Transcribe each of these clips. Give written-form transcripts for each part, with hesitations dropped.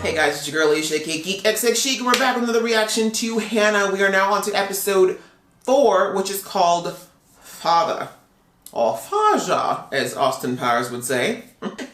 Hey guys, it's your girl Alicia, aka Geek XX Chic, and we're back with another reaction to Hanna. We are now on to episode 4, which is called Father. Or Faja, as Austin Powers would say.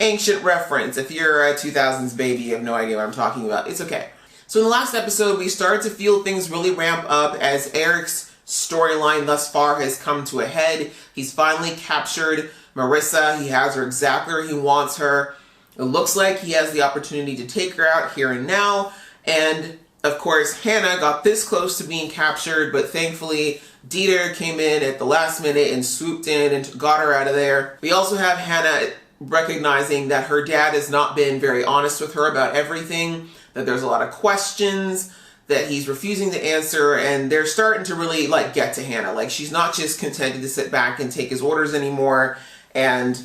Ancient reference. If you're a 2000s baby, you have no idea what I'm talking about. It's okay. So in the last episode, we started to feel things really ramp up as Eric's storyline thus far has come to a head. He's finally captured Marissa. He has her exactly where he wants her. It looks like he has the opportunity to take her out here and now. And of course, Hanna got this close to being captured, but thankfully Dieter came in at the last minute and swooped in and got her out of there. We also have Hanna recognizing that her dad has not been very honest with her about everything, that there's a lot of questions that he's refusing to answer, and they're starting to really get to Hanna. Like, she's not just contented to sit back and take his orders anymore. And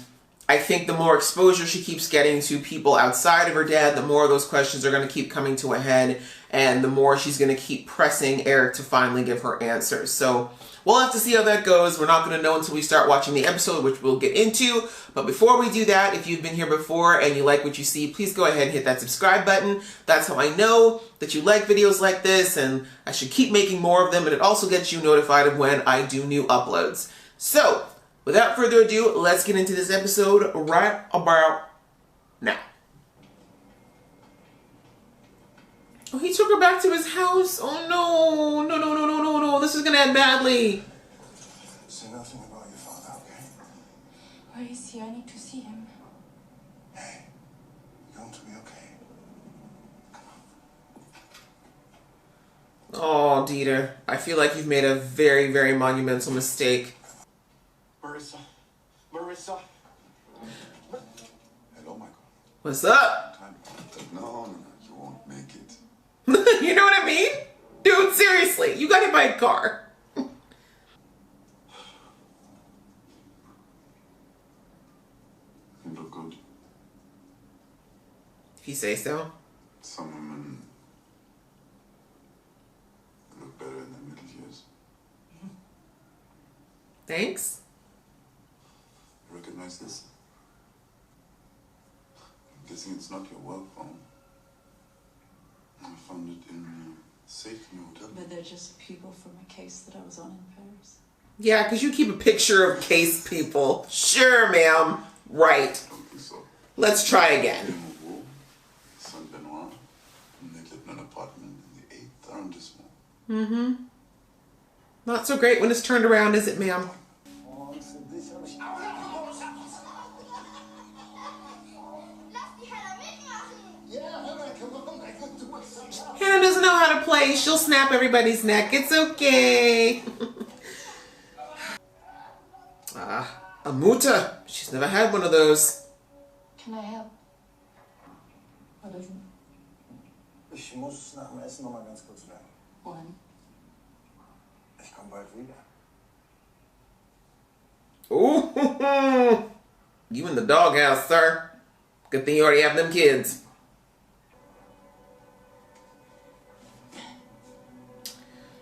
I think the more exposure she keeps getting to people outside of her dad, the more those questions are going to keep coming to a head, and the more she's going to keep pressing Eric to finally give her answers. So we'll have to see how that goes. We're not going to know until we start watching the episode, which we'll get into. But before we do that, if you've been here before and you like what you see, please go ahead and hit that subscribe button. That's how I know that you like videos like this, and I should keep making more of them, and it also gets you notified of when I do new uploads. So without further ado, let's get into this episode right about now. Oh, he took her back to his house. Oh no, no, no, no, no, no, no. This is gonna end badly. Say nothing about your father, okay? Where is he? I need to see him. Hey, you're going to be okay. Come on. Oh, Dieter, I feel like you've made a very, very monumental mistake. Marissa. Marissa. Hello, Michael. What's up? No, you won't make it. You know what I mean? Dude, seriously, you got hit by a car. You look good. If you say so. Some women look better in their middle years. Thanks. You recognize this? I'm guessing it's not your work phone. I found it in a safe in your hotel. But they're just people from a case that I was on in Paris. Yeah, because you keep a picture of case people. Sure, ma'am. Right. I don't think so. Let's try again. Saint Benoit, and they lived in an apartment in the 8th arrondissement. Mm-hmm. Not so great when it's turned around, is it, ma'am? Hanna doesn't know how to play. She'll snap everybody's neck. It's okay. A mutter. She's never had one of those. Can I help? What is it? Ich muss nach dem Essen noch mal ganz kurz weg. One. Ich komme bald wieder. Ooh. You in the doghouse, sir. Good thing you already have them kids.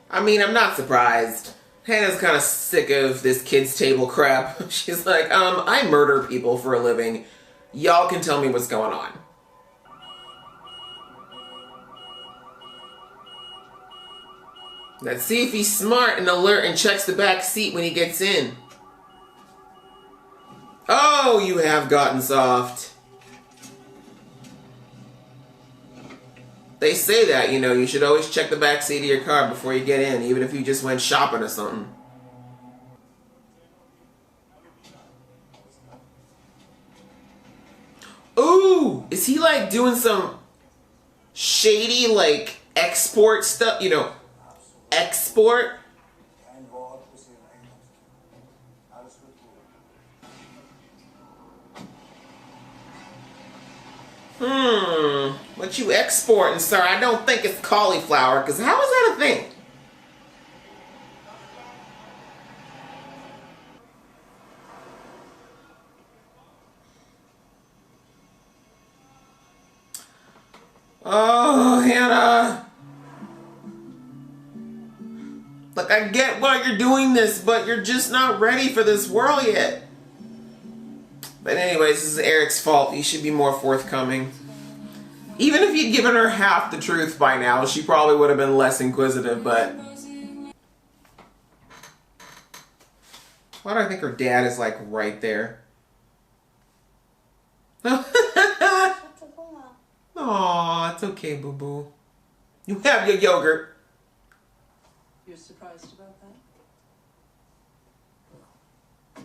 I mean, I'm not surprised. Hannah's kind of sick of this kids' table crap. She's like, I murder people for a living. Y'all can tell me what's going on. Let's see if he's smart and alert and checks the back seat when he gets in. Oh, you have gotten soft. They say that, you know, you should always check the back seat of your car before you get in, even if you just went shopping or something. Ooh, is he doing some shady export stuff, you know, export? Kein Wort, bis ihr reinkommst. Alles wird gut. What you exporting, sir? I don't think it's cauliflower, because how is that a thing? Oh, Hanna. Like, I get why you're doing this, but you're just not ready for this world yet. But anyways, this is Eric's fault. He should be more forthcoming. Even if you'd given her half the truth by now, she probably would have been less inquisitive, but... Why do I think her dad is like right there? Aw, it's okay, boo-boo. You have your yogurt. You're surprised about that?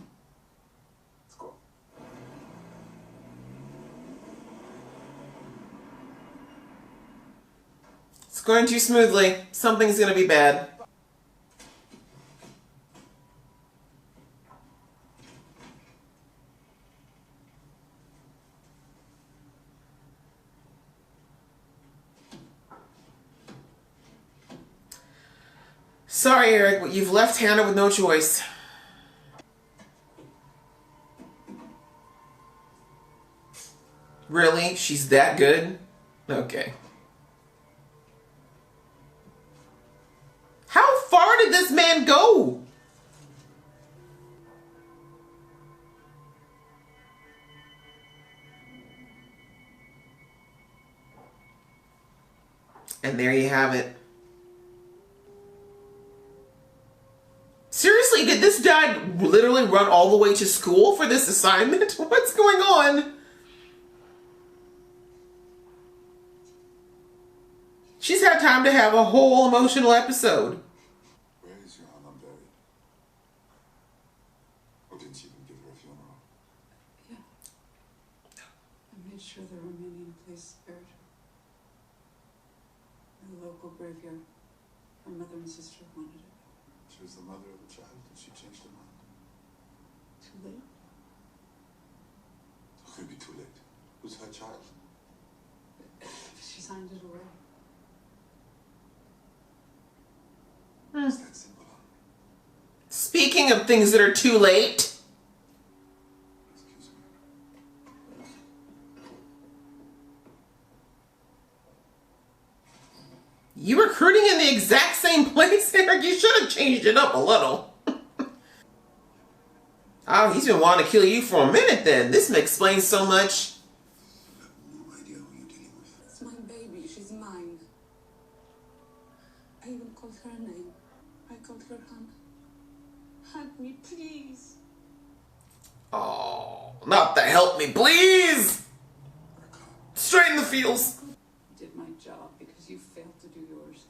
Let's go. It's going too smoothly. Something's gonna be bad. Sorry, Eric, but you've left Hannah with no choice. Really? She's that good? Okay. How far did this man go? And there you have it. Seriously, did this dad literally run all the way to school for this assignment? What's going on? She's had time to have a whole emotional episode. Where is your Hanna buried? Or didn't you even give her a funeral? Yeah. I made sure the remaining place spared. In the local graveyard. Her mother and sister wanted it. She was the mother of the child and she changed her mind. Too late? It could be too late. Who's her child? She signed it away. It's that simple, huh? Speaking of things that are too late. Excuse me. You recruiting in the exact same place, Eric? You should have changed it up a little. Oh, he's been wanting to kill you for a minute then. This explains so much. You have no idea who you're dealing with. It's my baby. She's mine. I even called her a name. I called her Hanna. Help me, please. Oh, not the help me, please! Straight in the feels. I did my job because you failed to do yours.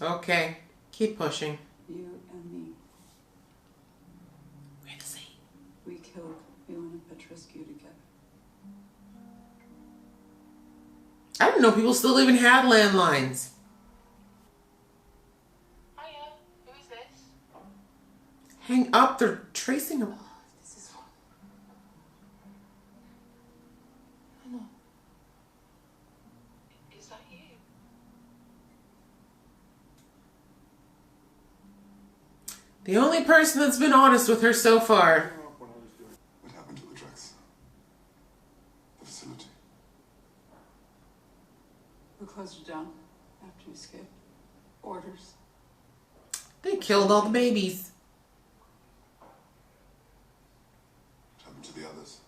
Okay, keep pushing. You and me. We're the same. We killed Ilona Petrescu together. I didn't know people still even had landlines. Hiya, who is this? Hang up, they're tracing them. This is Is that you? The only person that's been honest with her so far. What happened to the drugs? The facility. we closed it down after you escaped. Orders. They killed all the babies. What happened to the others?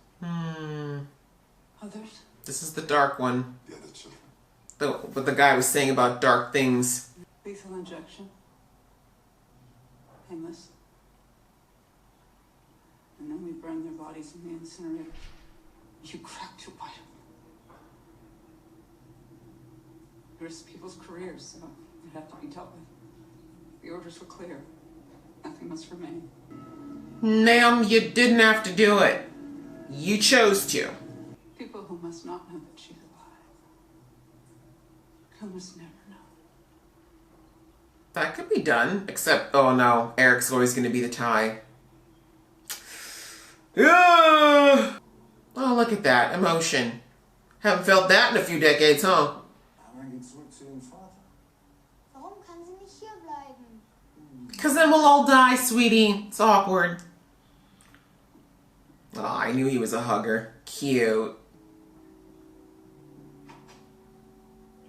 Others? This is the dark one. The other children? What the guy was saying about dark things. Lethal injection. Painless. And then we burned their bodies in the incinerator. You cracked your bite. There's people's careers, so it had to be dealt with. The orders were clear. Nothing must remain. Ma'am, you didn't have to do it. You chose to. People who must not know that she's alive. Who must never know. That could be done. Except, oh no, Eric's always going to be the tie. Ugh. Oh, look at that. Emotion. Haven't felt that in a few decades, huh? Hanna geht zurück zu ihrem Vater. Warum kann sie nicht hier bleiben? Because then we'll all die, sweetie. It's awkward. Oh, I knew he was a hugger. Cute.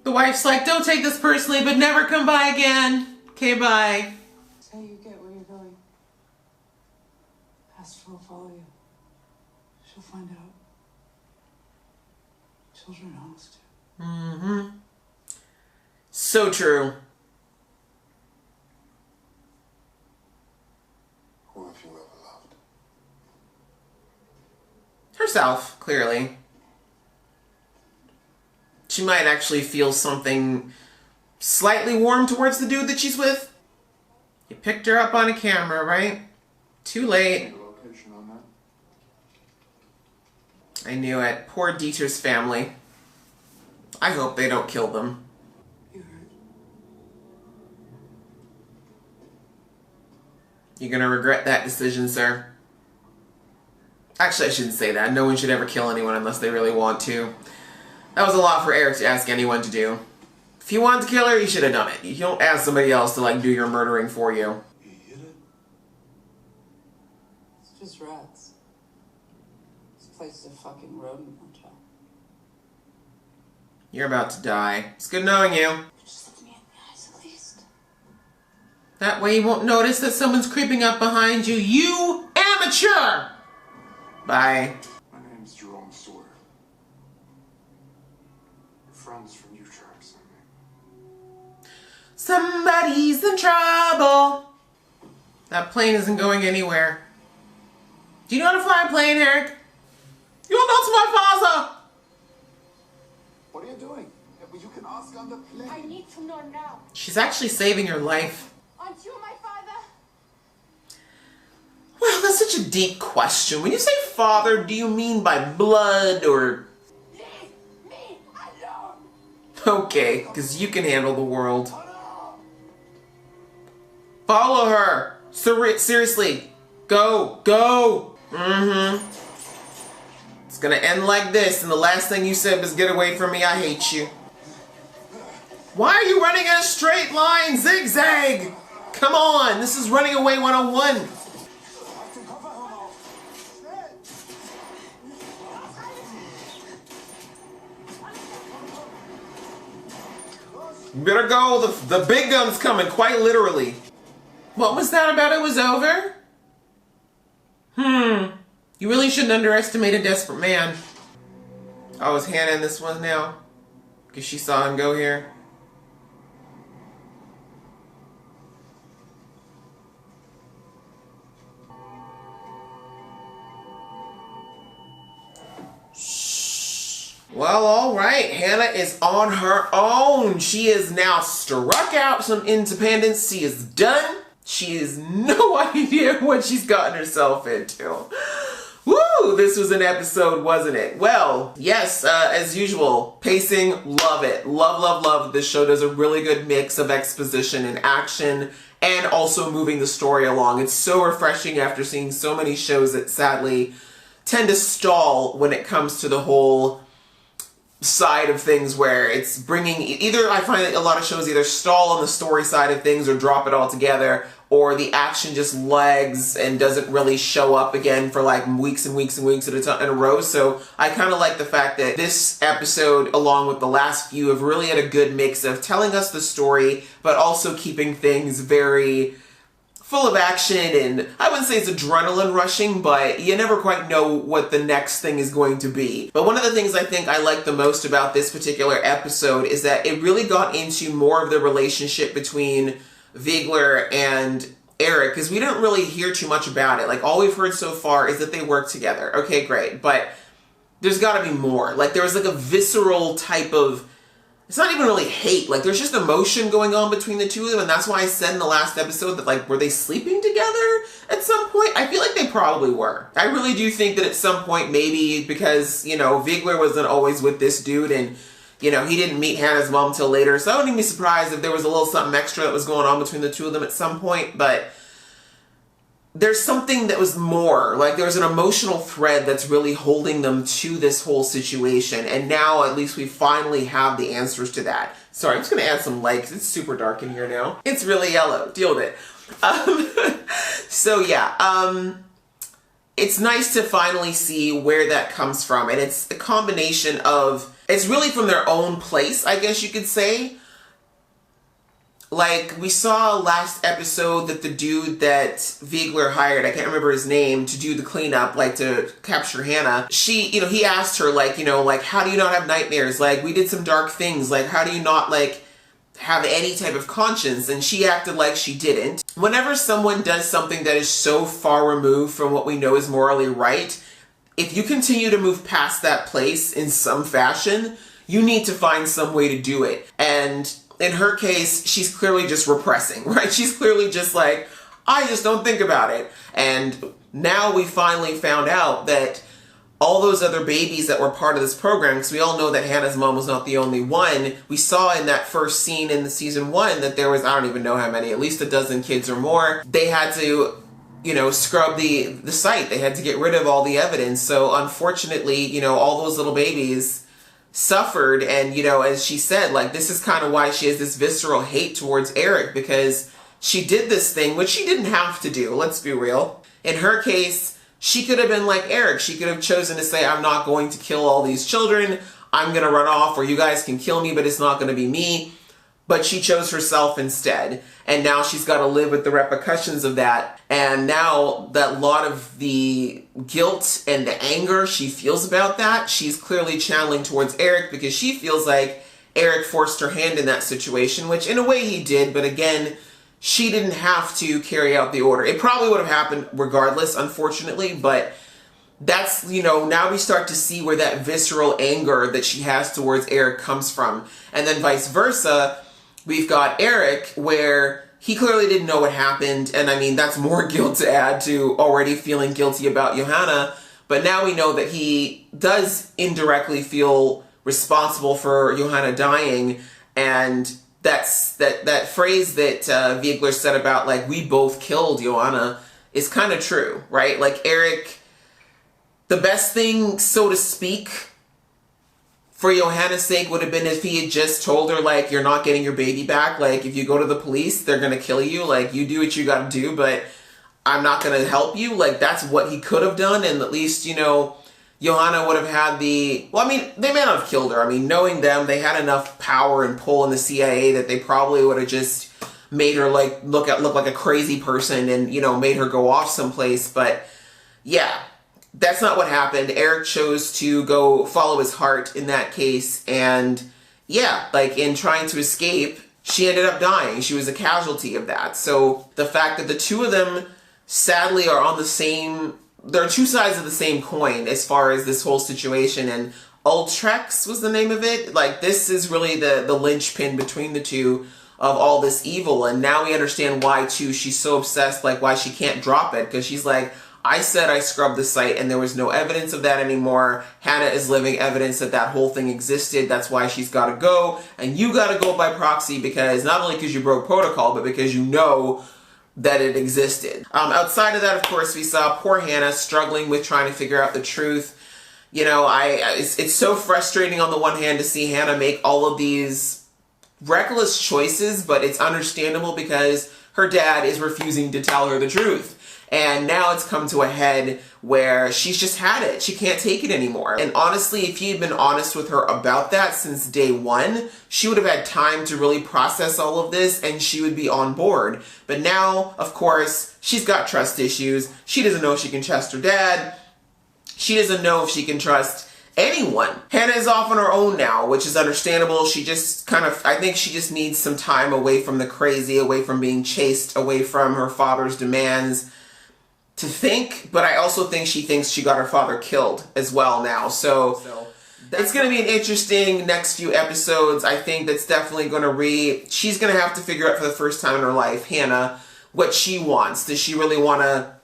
The wife's like, don't take this personally, but never come by again. Okay, bye. That's how you get where you're going. Astral will follow you. She'll find out. Children are honest. Mm-hmm. So true. Who have you ever loved? Herself, clearly. She might actually feel something slightly warm towards the dude that she's with. You picked her up on a camera, right? Too late. Location on that? I knew it. Poor Dieter's family. I hope they don't kill them. You heard? You're gonna regret that decision, sir. Actually, I shouldn't say that. No one should ever kill anyone unless they really want to. That was a lot for Eric to ask anyone to do. If you wanted to kill her, you should have done it. You don't ask somebody else to, like, do your murdering for you. You hit it? It's just rats. This place is a fucking rodent motel. You're about to die. It's good knowing you. Just look me in the eyes at least. That way you won't notice that someone's creeping up behind you. You amateur! Bye. My name's Jerome Sawyer. Your friends from U-Track sent me. Somebody's in trouble. That plane isn't going anywhere. Do you know how to fly a plane, Eric? You don't know to my father. What are you doing? You can ask on the plane. I need to know now. She's actually saving your life. Aren't you my father? Well, that's such a deep question. When you say father, do you mean by blood or... Leave me alone. Okay, because you can handle the world. Follow her. Seriously. Go. Go. Mm-hmm. It's gonna end like this, and the last thing you said was get away from me, I hate you. Why are you running in a straight line, zigzag? Come on, this is running away 101. You better go, the big gun's coming, quite literally. What was that about it was over? You really shouldn't underestimate a desperate man. Oh, is Hanna in this one now? Because she saw him go here. Well, alright, Hanna is on her own. She has now struck out some independence. She is done. She has no idea what she's gotten herself into. Woo! This was an episode, wasn't it? Well, yes, as usual, pacing, love it. Love, love, love. This show does a really good mix of exposition and action, and also moving the story along. It's so refreshing after seeing so many shows that sadly tend to stall when it comes to the whole side of things, where it's bringing either, I find that a lot of shows either stall on the story side of things or drop it all together, or the action just lags and doesn't really show up again for like weeks and weeks and weeks at a time in a row. So I kind of like the fact that this episode, along with the last few, have really had a good mix of telling us the story but also keeping things very full of action, and I wouldn't say it's adrenaline rushing, but you never quite know what the next thing is going to be. But one of the things I think I like the most about this particular episode is that it really got into more of the relationship between Wiegler and Eric, because we didn't really hear too much about it. Like, all we've heard so far is that they work together. Okay, great, but there's gotta be more. Like, there was like a visceral type of, it's not even really hate, like there's just emotion going on between the two of them, and that's why I said in the last episode that, like, were they sleeping together at some point? I feel like they probably were. I really do think that at some point, maybe because, you know, Wiegler wasn't always with this dude, and, you know, he didn't meet Hannah's mom till later, so I wouldn't even be surprised if there was a little something extra that was going on between the two of them at some point, but there's something that was more, like there's an emotional thread that's really holding them to this whole situation, and now at least we finally have the answers to that. Sorry, I'm just gonna add some light because it's super dark in here now. It's really yellow, deal with it. So yeah, it's nice to finally see where that comes from, and it's a combination of, it's really from their own place, I guess you could say. Like, we saw last episode that the dude that Viegler hired, I can't remember his name, to do the cleanup, like, to capture Hanna, he asked her, like, how do you not have nightmares? Like, we did some dark things. Like, how do you not, like, have any type of conscience? And she acted like she didn't. Whenever someone does something that is so far removed from what we know is morally right, if you continue to move past that place in some fashion, you need to find some way to do it. And in her case, she's clearly just repressing, right? She's clearly just like, I just don't think about it. And now we finally found out that all those other babies that were part of this program, because we all know that Hannah's mom was not the only one. We saw in that first scene in the season 1 that there was, I don't even know how many, at least a dozen kids or more. They had to, scrub the site. They had to get rid of all the evidence. So unfortunately, all those little babies suffered. And, as she said, like, this is kind of why she has this visceral hate towards Eric, because she did this thing, which she didn't have to do. Let's be real. In her case, she could have been like Eric. She could have chosen to say, I'm not going to kill all these children. I'm going to run off, or you guys can kill me, but it's not going to be me. But she chose herself instead. And now she's got to live with the repercussions of that. And now that lot of the guilt and the anger she feels about that, she's clearly channeling towards Eric, because she feels like Eric forced her hand in that situation, which in a way he did, but again, she didn't have to carry out the order. It probably would have happened regardless, unfortunately, but that's, now we start to see where that visceral anger that she has towards Eric comes from. And then vice versa, we've got Eric, where he clearly didn't know what happened, and I mean, that's more guilt to add to already feeling guilty about Johanna, but now we know that he does indirectly feel responsible for Johanna dying, and that phrase that Viegler said about, like, we both killed Johanna is kind of true, right? Like, Eric, the best thing, so to speak, for Johanna's sake would have been if he had just told her, like, you're not getting your baby back. Like, if you go to the police, they're going to kill you. Like, you do what you got to do, but I'm not going to help you. Like, that's what he could have done. And at least, Johanna would have had they may not have killed her. I mean, knowing them, they had enough power and pull in the CIA that they probably would have just made her, like, look like a crazy person and, made her go off someplace. But yeah, that's not what happened. Eric chose to go follow his heart in that case. And yeah, like, in trying to escape, she ended up dying. She was a casualty of that. So the fact that the two of them sadly are on the same, they're two sides of the same coin as far as this whole situation. And Ultrex was the name of it. Like, this is really the linchpin between the two of all this evil. And now we understand why, too, she's so obsessed, like, why she can't drop it. Because she's like, I said I scrubbed the site and there was no evidence of that anymore. Hanna is living evidence that that whole thing existed. That's why she's got to go. And you got to go by proxy, because not only because you broke protocol, but because you know that it existed. Outside of that, of course, we saw poor Hanna struggling with trying to figure out the truth. It's so frustrating on the one hand to see Hanna make all of these reckless choices, but it's understandable because her dad is refusing to tell her the truth. And now it's come to a head where she's just had it. She can't take it anymore. And honestly, if he had been honest with her about that since day one, she would have had time to really process all of this and she would be on board. But now, of course, she's got trust issues. She doesn't know if she can trust her dad. She doesn't know if she can trust anyone. Hanna is off on her own now, which is understandable. She just I think she just needs some time away from the crazy, away from being chased, away from her father's demands, to think, but I also think she thinks she got her father killed as well now. So it's going to be an interesting next few episodes. I think that's definitely going to she's going to have to figure out for the first time in her life, Hanna, what she wants. Does she really want to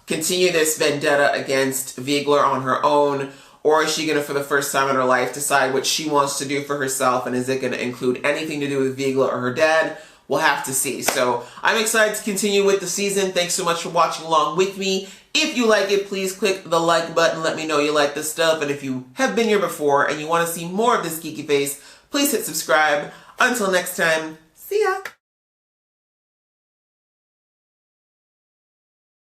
continue this vendetta against Viegler on her own? Or is she going to, for the first time in her life, decide what she wants to do for herself? And is it going to include anything to do with Viegler or her dad? We'll have to see. So I'm excited to continue with the season. Thanks so much for watching along with me. If you like it, please click the like button. Let me know you like this stuff. And if you have been here before and you want to see more of this geeky face, please hit subscribe. Until next time, see ya.